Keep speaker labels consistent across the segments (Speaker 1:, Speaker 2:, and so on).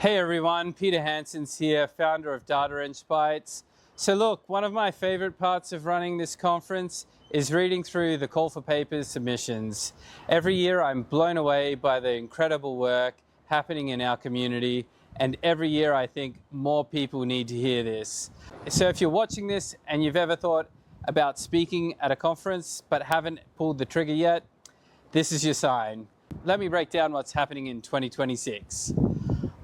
Speaker 1: Hey everyone, Peter Hansen's here, founder of DataEngBytes. So look, one of my favorite parts of running this conference is reading through the call for papers submissions. Every year I'm blown away by the incredible work happening in our community, and every year I think more people need to hear this. So if you're watching this and you've ever thought about speaking at a conference but haven't pulled the trigger yet, this is your sign. Let me break down what's happening in 2026.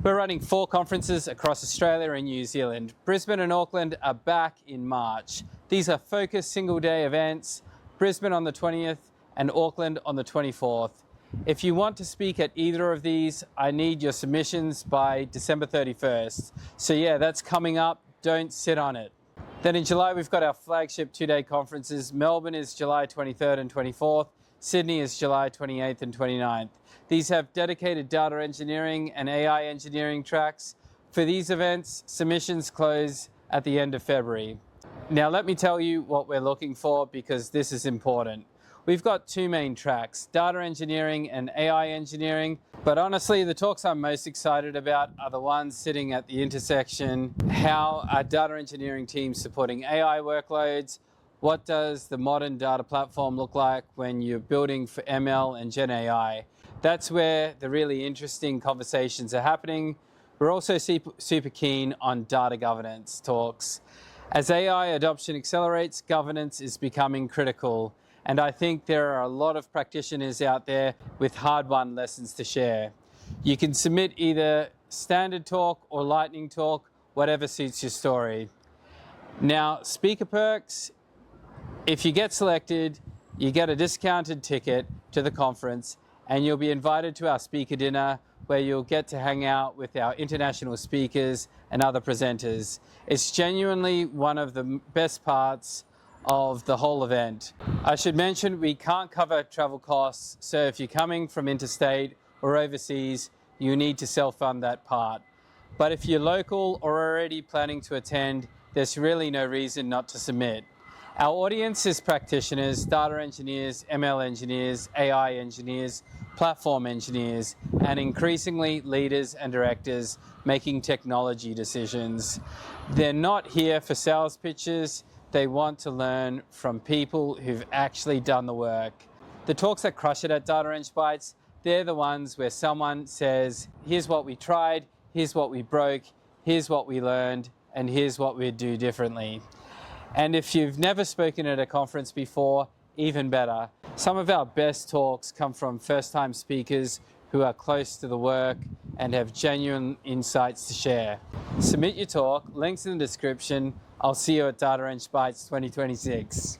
Speaker 1: We're running 4 conferences across Australia and New Zealand. Brisbane and Auckland are back in March. These are focused single-day events, Brisbane on the 20th and Auckland on the 24th. If you want to speak at either of these, I need your submissions by December 31st. So yeah, that's coming up. Don't sit on it. Then in July, we've got our flagship 2-day conferences. Melbourne is July 23rd and 24th. Sydney is July 28th and 29th. These have dedicated data engineering and AI engineering tracks. For these events, submissions close at the end of February. Now let me tell you what we're looking for, because this is important. We've got 2 main tracks, data engineering and AI engineering, but honestly the talks I'm most excited about are the ones sitting at the intersection. How are data engineering teams supporting AI workloads? What does the modern data platform look like when you're building for ML and Gen AI? That's where the really interesting conversations are happening. We're also super keen on data governance talks. As AI adoption accelerates, governance is becoming critical. And I think there are a lot of practitioners out there with hard-won lessons to share. You can submit either standard talk or lightning talk, whatever suits your story. Now, speaker perks. If you get selected, you get a discounted ticket to the conference, and you'll be invited to our speaker dinner where you'll get to hang out with our international speakers and other presenters. It's genuinely one of the best parts of the whole event. I should mention we can't cover travel costs, so if you're coming from interstate or overseas, you need to self-fund that part. But if you're local or already planning to attend, there's really no reason not to submit. Our audience is practitioners, data engineers, ML engineers, AI engineers, platform engineers, and increasingly leaders and directors making technology decisions. They're not here for sales pitches. They want to learn from people who've actually done the work. The talks that crush it at DataEngBytes, they're the ones where someone says, here's what we tried, here's what we broke, here's what we learned, and here's what we'd do differently. And if you've never spoken at a conference before, even better. Some of our best talks come from first-time speakers who are close to the work and have genuine insights to share. Submit your talk, links in the description. I'll see you at DataEngBytes 2026.